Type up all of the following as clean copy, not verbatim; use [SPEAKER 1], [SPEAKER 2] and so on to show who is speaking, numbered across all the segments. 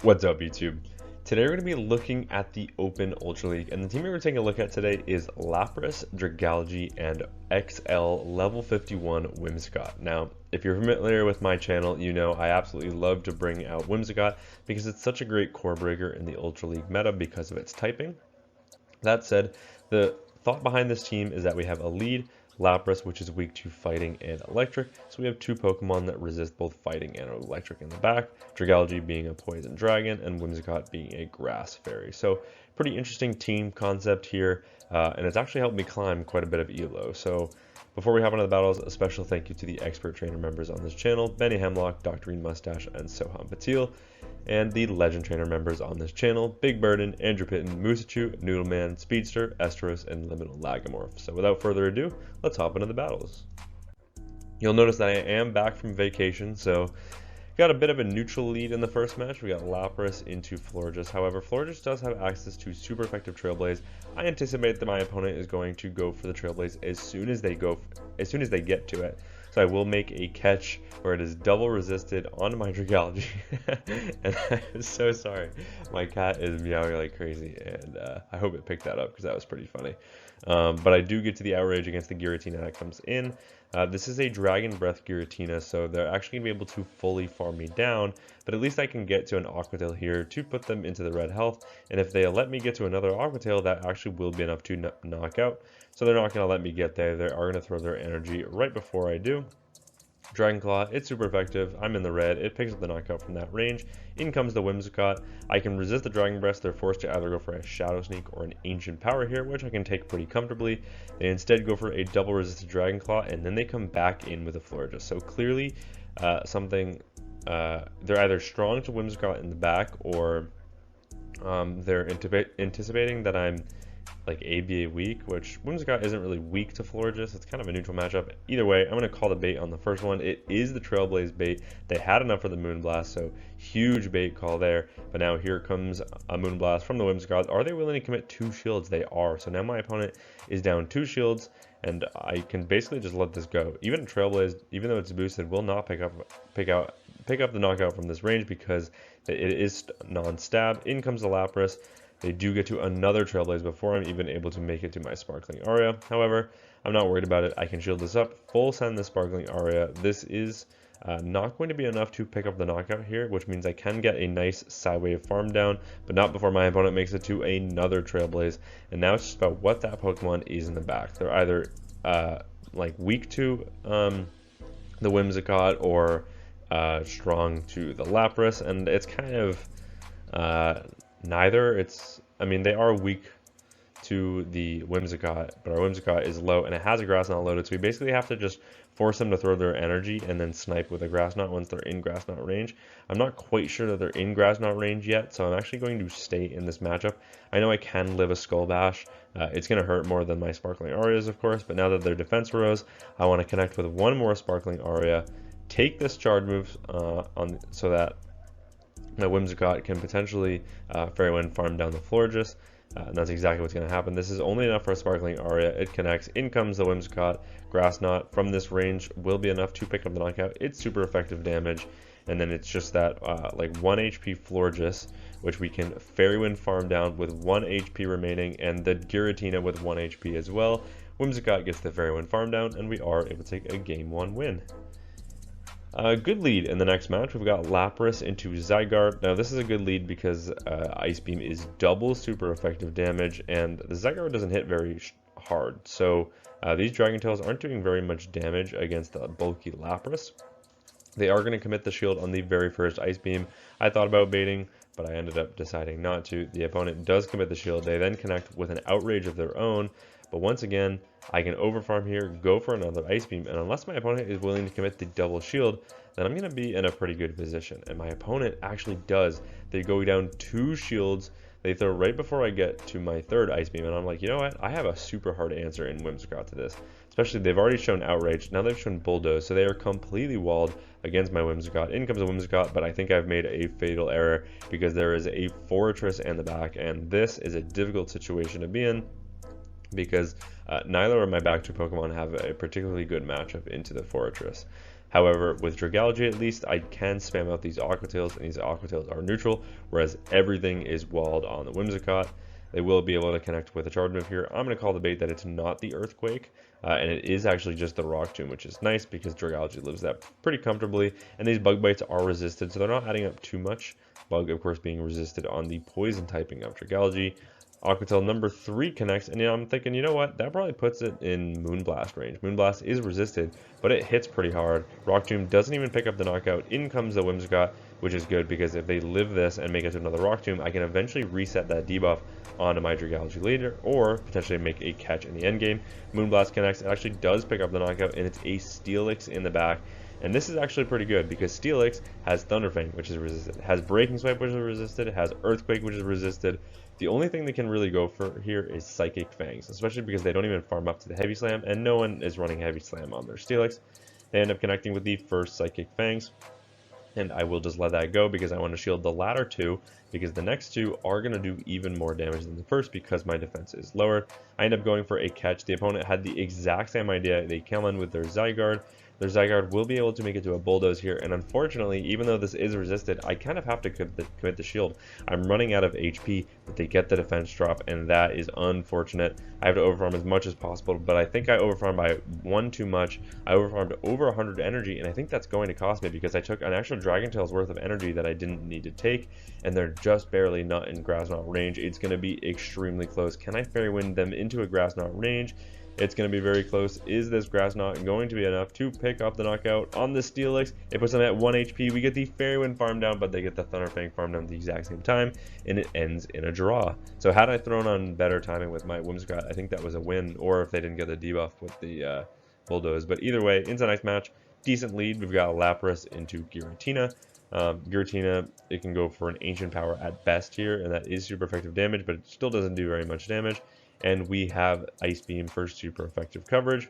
[SPEAKER 1] What's up, YouTube? Today we're going to be looking at the Open Ultra League, and the team we're taking a look at today is Lapras, Dragalge, and XL Level 51 Whimsicott. Now, if you're familiar with my channel, you know I absolutely love to bring out Whimsicott because it's such a great core breaker in the Ultra League meta because of its typing. That said, the thought behind this team is that we have a lead, Lapras, which is weak to fighting and electric, so we have two Pokemon that resist both fighting and electric in the back, Dragalge being a poison dragon and Whimsicott being a grass fairy. So pretty interesting team concept here, and it's actually helped me climb quite a bit of elo. So before we hop into the battles, a special thank you to the expert trainer members on this channel, Benny Hemlock, Dr. Green Mustache, and Soham Patil, and the legend trainer members on this channel, Big Burden, Andrew Pitten, Musachu, Noodleman, Speedster, Esteros, and Liminal Lagomorph. So without further ado, let's hop into the battles. You'll notice that I am back from vacation, so got a bit of a neutral lead in the first match. We got Lapras into Florges. However, Florges does have access to super effective Trailblaze. I anticipate that my opponent is going to go for the Trailblaze as soon as they get to it. So I will make a catch where it is double resisted onto my Dragalge. And I'm so sorry. My cat is meowing like crazy, and I hope it picked that up because that was pretty funny. But I do get to the outrage against the Giratina that comes in. This is a Dragon Breath Giratina, so they're actually going to be able to fully farm me down, but at least I can get to an Aqua Tail here to put them into the red health, and if they let me get to another Aqua Tail, that actually will be enough to knock out. So they're not going to let me get there. They are going to throw their energy right before I do. Dragon Claw, it's super effective. I'm in the red. It picks up the knockout from that range. In comes the Whimsicott. I can resist the Dragon Breath. They're forced to either go for a Shadow Sneak or an Ancient Power here, which I can take pretty comfortably. They instead go for a double resisted Dragon Claw, and then they come back in with a Florges. So clearly, they're either strong to Whimsicott in the back, or they're anticipating that I'm like ABA weak, which Whimsicott isn't really weak to Florges. It's kind of a neutral matchup. Either way, I'm going to call the bait on the first one. It is the Trailblaze bait. They had enough for the Moonblast, so huge bait call there. But now here comes a Moonblast from the Whimsicott. Are they willing to commit 2 shields? They are. So now my opponent is down 2 shields, and I can basically just let this go. Even Trailblaze, even though it's boosted, will not pick up the knockout from this range because it is non-stab. In comes the Lapras. They do get to another Trailblaze before I'm even able to make it to my Sparkling Aria. However, I'm not worried about it. I can shield this up, full send the Sparkling Aria. This is not going to be enough to pick up the knockout here, which means I can get a nice side wave farm down, but not before my opponent makes it to another Trailblaze. And now it's just about what that Pokemon is in the back. They're either like weak to the Whimsicott or strong to the Lapras, and it's kind of neither. I mean, they are weak to the Whimsicott, but our Whimsicott is low, and it has a Grass Knot loaded, so we basically have to just force them to throw their energy and then snipe with a Grass Knot once they're in Grass Knot range. I'm not quite sure that they're in Grass Knot range yet, so I'm actually going to stay in this matchup. I know I can live a Skull Bash. It's going to hurt more than my Sparkling Arias, of course, but now that their defense rose, I want to connect with one more Sparkling Aria, take this charge move so that my Whimsicott can potentially Fairy Wind farm down the Florges, and that's exactly what's going to happen. This is only enough for a Sparkling Aria. It connects. In comes the Whimsicott. Grass Knot from this range will be enough to pick up the knockout. It's super effective damage, and then it's just that like 1 HP Florges, which we can Fairy Wind farm down with 1 HP remaining, and the Giratina with 1 HP as well. Whimsicott gets the Fairy Wind farm down, and we are able to take a Game 1 win. Good lead in the next match. We've got Lapras into Zygarde. Now this is a good lead because Ice Beam is double super effective damage, and the Zygarde doesn't hit very hard. So these Dragon Tails aren't doing very much damage against the bulky Lapras. They are going to commit the shield on the very first Ice Beam. I thought about baiting, but I ended up deciding not to. The opponent does commit the shield. They then connect with an Outrage of their own. But once again, I can overfarm here, go for another Ice Beam, and unless my opponent is willing to commit the double shield, then I'm going to be in a pretty good position. And my opponent actually does. They go down 2 shields. They throw right before I get to my third Ice Beam, and I'm like, you know what? I have a super hard answer in Whimsicott to this. Especially, they've already shown Outrage, now they've shown Bulldoze, so they are completely walled against my Whimsicott. In comes a Whimsicott, but I think I've made a fatal error because there is a Fortress in the back, and this is a difficult situation to be in, because neither of my back two Pokemon have a particularly good matchup into the Fortress. However, with Dragalge at least, I can spam out these Aqua Tails, and these Aqua Tails are neutral, whereas everything is walled on the Whimsicott. They will be able to connect with a charge move here. I'm going to call the bait that it's not the Earthquake, and it is actually just the Rock Tomb, which is nice because Dragalge lives that pretty comfortably, and these Bug Bites are resisted, so they're not adding up too much. Bug, of course, being resisted on the Poison typing of Dragalge. Aqua Tail number 3 connects, and I'm thinking, you know what, that probably puts it in Moonblast range. Moonblast is resisted, but it hits pretty hard. Rock Tomb doesn't even pick up the knockout. In comes the Whimsicott, which is good because if they live this and make it to another Rock Tomb, I can eventually reset that debuff onto my Dragalge later, or potentially make a catch in the end game. Moonblast connects, it actually does pick up the knockout, and it's a Steelix in the back. And this is actually pretty good because Steelix has Thunderfang, which is resisted, has Breaking Swipe, which is resisted, it has Earthquake, which is resisted. The only thing they can really go for here is Psychic Fangs, especially because they don't even farm up to the Heavy Slam, and no one is running Heavy Slam on their Steelix. They end up connecting with the first Psychic Fangs, and I will just let that go because I want to shield the latter two, because the next two are going to do even more damage than the first because my defense is lowered. I end up going for a catch. The opponent had the exact same idea. They come in with their Zygarde. Their Zygarde will be able to make it to a Bulldoze here, and unfortunately, even though this is resisted, I kind of have to commit the shield. I'm running out of HP, but they get the defense drop, and that is unfortunate. I have to overfarm as much as possible, but I think I overfarmed by one too much. I overfarmed over 100 energy, and I think that's going to cost me because I took an extra Dragon Tail's worth of energy that I didn't need to take, and they're just barely not in Grass Knot range. It's going to be extremely close. Can I Fairy Wind them into a Grass Knot range? It's going to be very close. Is this Grass Knot going to be enough to pick up the knockout on the Steelix? It puts them at 1 HP. We get the Fairy Wind farm down, but they get the Thunderfang farm down at the exact same time, and it ends in a draw. So had I thrown on better timing with my Whimsicott, I think that was a win, or if they didn't get the debuff with the Bulldoze. But either way, into the next match, decent lead. We've got Lapras into Giratina. Giratina, it can go for an Ancient Power at best here, and that is super effective damage, but it still doesn't do very much damage. And we have Ice Beam for super effective coverage.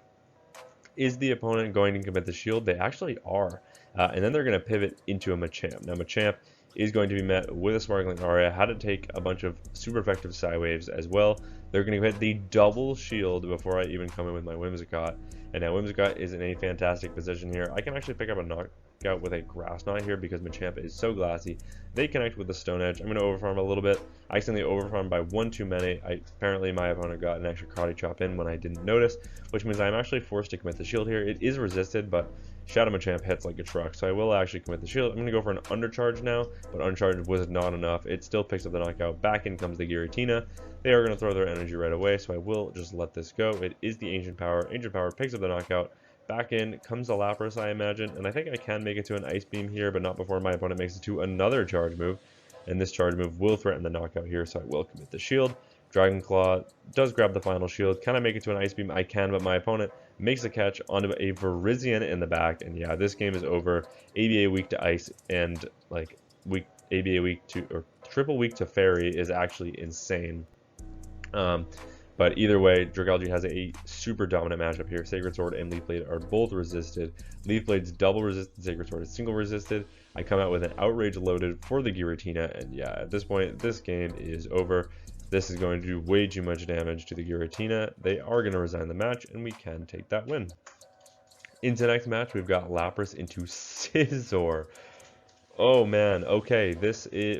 [SPEAKER 1] Is the opponent going to commit the shield? They actually are. And then they're going to pivot into a Machamp. Now Machamp is going to be met with a Sparkling Aria. Had to take a bunch of super effective Psy Waves as well. They're going to hit the double shield before I even come in with my Whimsicott. And now Whimsicott is in a fantastic position here. I can actually pick up a knockout with a Grass Knot here because Machamp is so glassy. They connect with the Stone Edge. I'm going to overfarm a little bit. I accidentally overfarmed by one too many. Apparently my opponent got an extra Karate Chop in when I didn't notice, which means I'm actually forced to commit the shield here. It is resisted, but Shadow Machamp hits like a truck, so I will actually commit the shield. I'm going to go for an Undercharge now, but Uncharged was not enough. It still picks up the knockout. Back in comes the Giratina. They are going to throw their energy right away, so I will just let this go. It is the Ancient Power. Ancient Power picks up the knockout. Back in comes the Lapras, I imagine, and I think I can make it to an Ice Beam here, but not before my opponent makes it to another charge move, and this charge move will threaten the knockout here, so I will commit the shield. Dragon Claw does grab the final shield. Can I make it to an Ice Beam? I can, but my opponent makes a catch onto a Virizion in the back, and yeah, this game is over. ABA weak to Ice and like ABA weak to, or triple weak to Fairy is actually insane. But either way, Dragalge has a super dominant matchup here. Sacred Sword and Leaf Blade are both resisted. Leaf Blade's double resisted, Sacred Sword is single resisted. I come out with an Outrage loaded for the Giratina, and yeah, at this point, this game is over. This is going to do way too much damage to the Giratina. They are going to resign the match, and we can take that win. Into the next match, we've got Lapras into Scizor. Oh man, okay,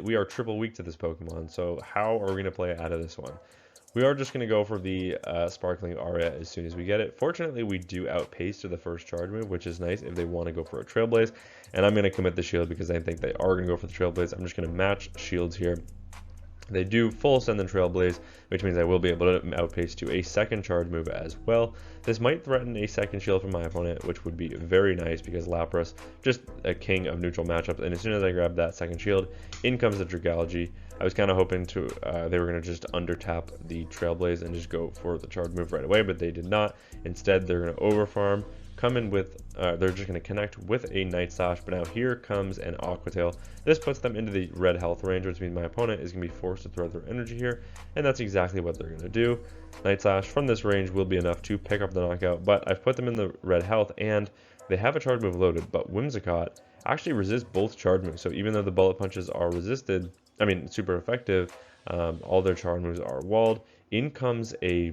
[SPEAKER 1] we are triple weak to this Pokemon, so how are we going to play out of this one? We are just going to go for the Sparkling Aria as soon as we get it. Fortunately, we do outpace to the first charge move, which is nice if they want to go for a Trailblaze. And I'm going to commit the shield because I think they are going to go for the Trailblaze. I'm just going to match shields here. They do full send the Trailblaze, which means I will be able to outpace to a second charge move as well. This might threaten a second shield from my opponent, which would be very nice because Lapras, just a king of neutral matchups. And as soon as I grab that second shield, in comes the Dragalge. I was kind of hoping to they were going to just undertap the Trailblaze and just go for the charge move right away, but they did not. Instead, they're going to overfarm, come in with, they're just going to connect with a Night Slash, but now here comes an Aqua Tail. This puts them into the red health range, which means my opponent is going to be forced to throw their energy here, and that's exactly what they're going to do. Night Slash from this range will be enough to pick up the knockout, but I've put them in the red health, and they have a charge move loaded, but Whimsicott actually resists both charge moves, so even though the bullet punches are resisted, super effective, all their charge moves are walled. In comes a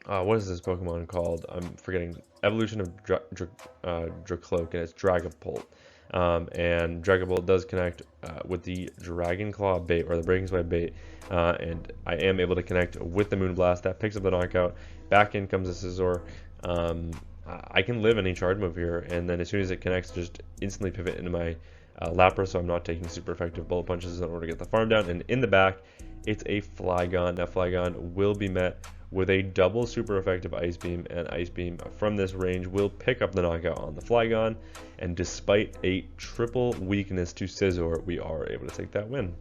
[SPEAKER 1] what is this Pokemon called? I'm forgetting. Evolution of Dracloak, and it's Dragapult. And Dragapult does connect with the Dragon Claw bait, or the Breaking Swipe bait, and I am able to connect with the Moonblast. That picks up the knockout. Back in comes the Scizor. I can live any charge move here, and then as soon as it connects, just instantly pivot into my Lapras, so I'm not taking super effective bullet punches in order to get the farm down. And in the back, it's a Flygon. Now Flygon will be met with a double super effective Ice Beam, and Ice Beam from this range will pick up the knockout on the Flygon, and despite a triple weakness to Scizor, we are able to take that win.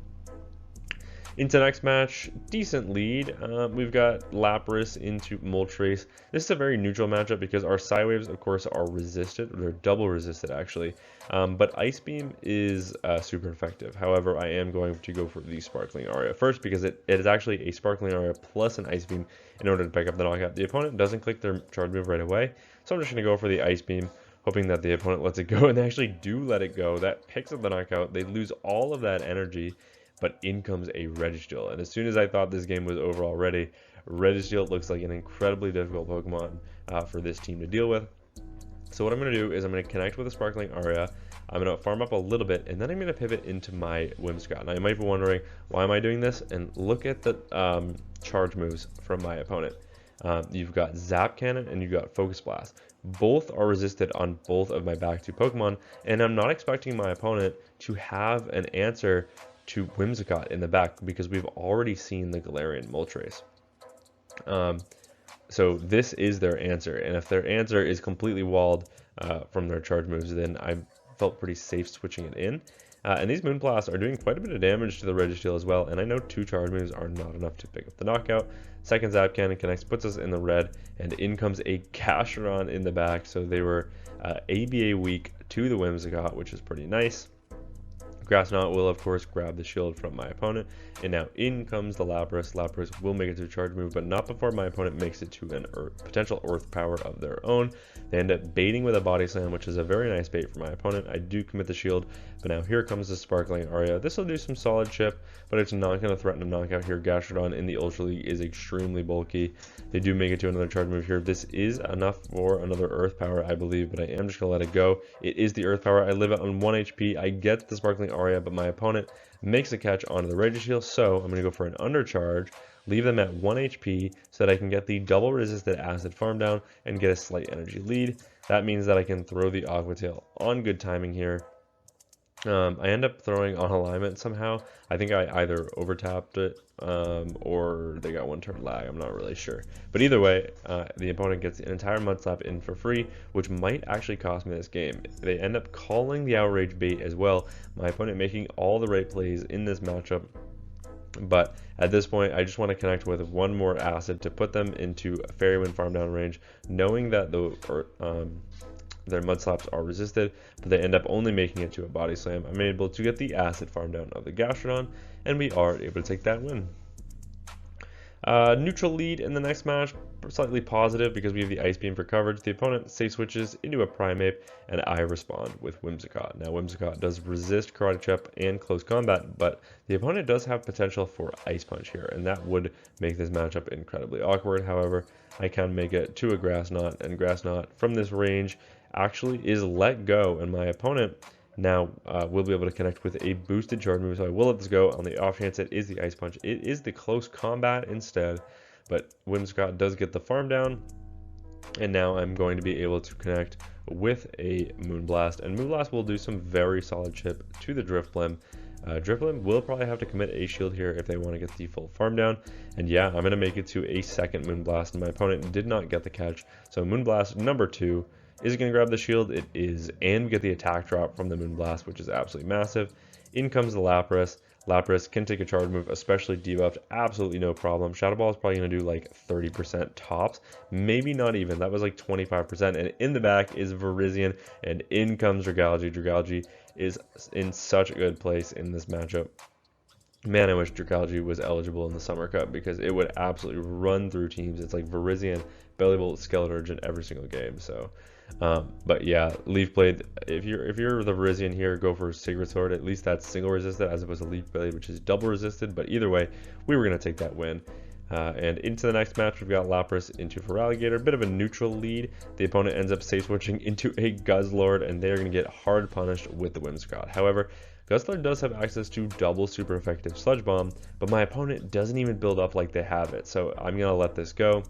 [SPEAKER 1] Into next match, decent lead. We've got Lapras into Moltres. This is a very neutral matchup because our Psywaves, of course, are resisted. They're double resisted, actually. But Ice Beam is super effective. However, I am going to go for the Sparkling Aria first because it is actually a Sparkling Aria plus an Ice Beam in order to pick up the knockout. The opponent doesn't click their charge move right away, so I'm just going to go for the Ice Beam, hoping that the opponent lets it go, and they actually do let it go. That picks up the knockout. They lose all of that energy, but in comes a Registeel. And as soon as I thought this game was over already, Registeel looks like an incredibly difficult Pokemon for this team to deal with. So what I'm going to do is I'm going to connect with a Sparkling Aria. I'm going to farm up a little bit, and then I'm going to pivot into my Whimsicott. Now you might be wondering, why am I doing this? And look at the charge moves from my opponent. You've got Zap Cannon and you've got Focus Blast. Both are resisted on both of my back two Pokemon, and I'm not expecting my opponent to have an answer to Whimsicott in the back because we've already seen the Galarian Moltres. So this is their answer, and if their answer is completely walled from their charge moves, then I felt pretty safe switching it in. And these Moonblasts are doing quite a bit of damage to the Registeel as well, and I know 2 charge moves are not enough to pick up the knockout. Second Zap Cannon connects, puts us in the red, and in comes a Gastrodon in the back, so they were ABA weak to the Whimsicott, which is pretty nice. Grassnot will, of course, grab the shield from my opponent, and now in comes the Lapras. Lapras will make it to a charge move, but not before my opponent makes it to an potential Earth power of their own. They end up baiting with a Body Slam, which is a very nice bait for my opponent. I do commit the shield, but now here comes the Sparkling Aria. This will do some solid chip, but it's not going to threaten a knockout here. Gastrodon in the Ultra League is extremely bulky. They do make it to another charge move here. This is enough for another Earth power, I believe, but I am just going to let it go. It is the Earth power. I live it on 1 HP. I get the Sparkling Aria, but my opponent makes a catch onto the Registeel, so I'm going to go for an undercharge, leave them at 1 HP so that I can get the double resisted acid farm down and get a slight energy lead. That means that I can throw the Aqua Tail on good timing here. I end up throwing on alignment somehow. I think I either overtapped it or they got 1 turn lag. I'm not really sure. But either way, the opponent gets an entire Mud Slap in for free, which might actually cost me this game. They end up calling the Outrage bait as well. My opponent making all the right plays in this matchup. But at this point, I just want to connect with 1 more acid to put them into a Fairy Wind farm down range, knowing that their Mud Slaps are resisted, but they end up only making it to a Body Slam. I'm able to get the acid farm down of the Gastrodon, and we are able to take that win. Neutral lead in the next match, slightly positive because we have the Ice Beam for coverage. The opponent safe switches into a Primeape, and I respond with Whimsicott. Now Whimsicott does resist Karate Chop and close combat, but the opponent does have potential for Ice Punch here, and that would make this matchup incredibly awkward. However, I can make it to a Grass Knot, and Grass Knot from this range actually is let go, and my opponent now will be able to connect with a boosted charge move, so I will let this go on the off chance it is the Ice Punch. It is the close combat instead, but Whimsicott does get the farm down, and now I'm going to be able to connect with a Moonblast, and Moonblast will do some very solid chip to the Drifblim. Drifblim will probably have to commit a shield here if they want to get the full farm down, and yeah, I'm going to make it to a second Moonblast, and my opponent did not get the catch, so Moonblast number 2. Is it going to grab the shield? It is, and we get the attack drop from the Moonblast, which is absolutely massive. In comes the Lapras. Lapras can take a charge move, especially debuffed, absolutely no problem. Shadow Ball is probably going to do like 30% tops, maybe not even. That was like 25%. And in the back is Virizion, and in comes Dragalge. Dragalge is in such a good place in this matchup. Man, I wish Dragalge was eligible in the Summer Cup because it would absolutely run through teams. It's like Virizion, Bellybolt, Skeleturge in every single game. So, but yeah, Leaf Blade. If you're the Virizion here, go for Sacred Sword. At least that's single resisted as opposed to Leaf Blade, which is double resisted. But either way, we were gonna take that win. And into the next match, we've got Lapras into Feraligatr, a bit of a neutral lead. The opponent ends up safe switching into a Guzzlord, and they're going to get hard punished with the Whimsicott. However, Guzzlord does have access to double super effective Sludge Bomb, but my opponent doesn't even build up like they have it, so I'm going to let this go.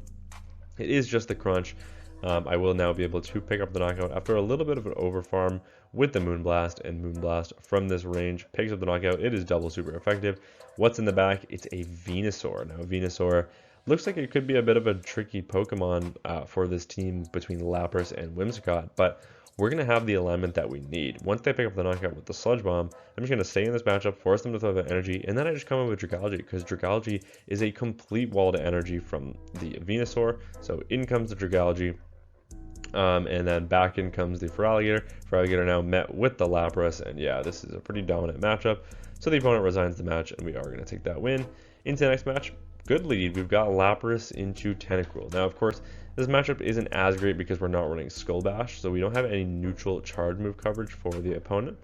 [SPEAKER 1] It is just the crunch. I will now be able to pick up the knockout after a little bit of an overfarm with the Moonblast, and Moonblast from this range picks up the knockout. It is double super effective. What's in the back? It's a Venusaur. Now, Venusaur looks like it could be a bit of a tricky Pokemon for this team between Lapras and Whimsicott, but we're going to have the alignment that we need. Once they pick up the knockout with the Sludge Bomb, I'm just going to stay in this matchup, force them to throw that energy, and then I just come in with Dragalge, because Dragalge is a complete wall to energy from the Venusaur. So in comes the Dragalge. And then back in comes the Feraligatr. Feraligatr now met with the Lapras, and yeah, this is a pretty dominant matchup. So the opponent resigns the match, and we are going to take that win. Into the next match, good lead. We've got Lapras into Tentacruel. Now, of course, this matchup isn't as great because we're not running Skull Bash, so we don't have any neutral charge move coverage for the opponent.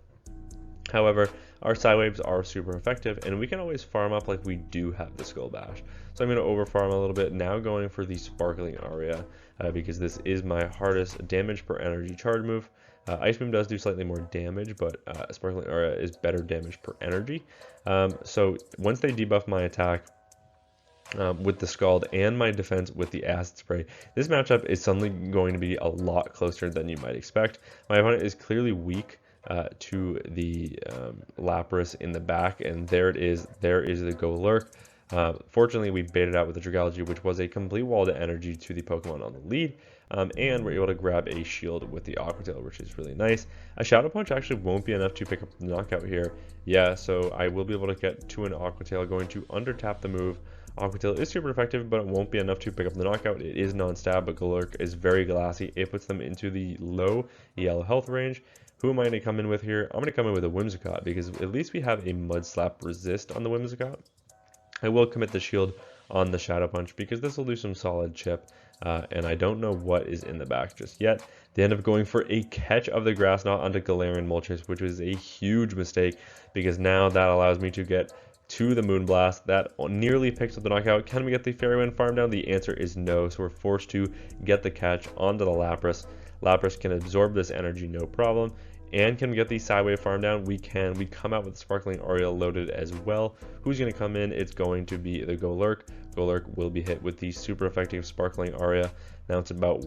[SPEAKER 1] However, our Psywaves are super effective, and we can always farm up like we do have the Skull Bash. So I'm going to overfarm a little bit, now going for the Sparkling Aria, because this is my hardest damage per energy charge move. Ice Beam does do slightly more damage, but Sparkling Aria is better damage per energy. So once they debuff my attack with the Scald and my defense with the Acid Spray, this matchup is suddenly going to be a lot closer than you might expect. My opponent is clearly weak to the Lapras in the back, and there it is. There is the Go Lurk. Fortunately, we baited out with the Dragalge, which was a complete wall to energy to the Pokemon on the lead, and we're able to grab a shield with the Aqua Tail, which is really nice. A Shadow Punch actually won't be enough to pick up the knockout here. Yeah, so I will be able to get to an Aqua Tail, going to under tap the move. Aqua Tail is super effective, but it won't be enough to pick up the knockout. It is non-stab, but Galurk is very glassy. It puts them into the low yellow health range. Who am I going to come in with here? I'm going to come in with a Whimsicott, because at least we have a Mud Slap resist on the Whimsicott. I will commit the shield on the Shadow Punch, because this will do some solid chip, and I don't know what is in the back just yet. They end up going for a catch of the Grass Knot onto Galarian Moltres, which was a huge mistake, because now that allows me to get to the Moonblast. That nearly picks up the knockout. Can we get the Fairy Wind farm down? The answer is no, so we're forced to get the catch onto the Lapras. Lapras can absorb this energy no problem. And can we get the Psywave farm down? We can. We come out with Sparkling Aria loaded as well. Who's going to come in? It's going to be the Golurk. Golurk will be hit with the super effective Sparkling Aria. Now it's about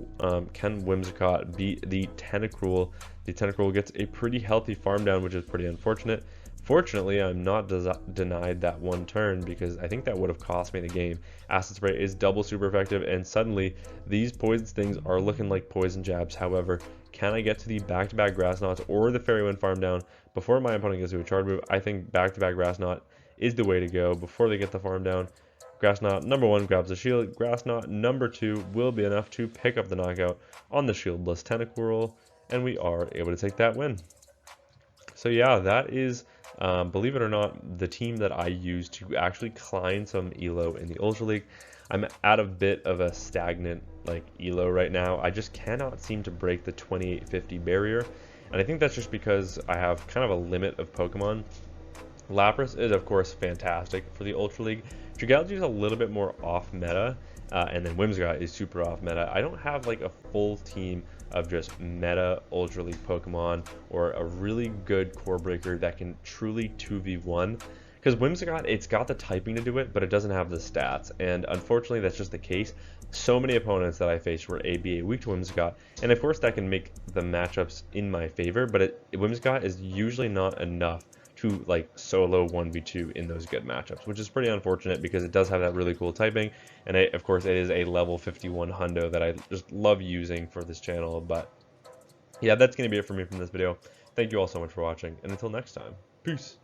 [SPEAKER 1] can Whimsicott beat the Tentacruel? The Tentacruel gets a pretty healthy farm down, which is pretty unfortunate. Fortunately, I'm not denied that one turn, because I think that would have cost me the game. Acid Spray is double super effective, and suddenly these poison things are looking like poison jabs. However, can I get to the back-to-back Grass Knots or the Fairy Wind farm down before my opponent gets to a charge move? I think back-to-back Grass Knot is the way to go before they get the farm down. Grass Knot number 1 grabs the shield. Grass Knot number 2 will be enough to pick up the knockout on the shieldless Tentacruel, and we are able to take that win. So yeah, that is, believe it or not, the team that I used to actually climb some ELO in the Ultra League. I'm at a bit of a stagnant ELO right now. I just cannot seem to break the 2850 barrier, and I think that's just because I have kind of a limit of Pokemon. Lapras is of course fantastic for the Ultra League. Dragalge is a little bit more off meta, and then Whimsicott is super off meta. I don't have a full team of just meta Ultra League Pokemon or a really good core breaker that can truly 2v1. Because Whimsicott, it's got the typing to do it, but it doesn't have the stats, and unfortunately that's just the case. So many opponents that I faced were ABA weak to Whimsicott, and of course that can make the matchups in my favor, but Whimsicott is usually not enough to solo 1v2 in those good matchups, which is pretty unfortunate because it does have that really cool typing, and of course it is a level 51 hundo that I just love using for this channel. But yeah, that's going to be it for me from this video. Thank you all so much for watching, and until next time, peace.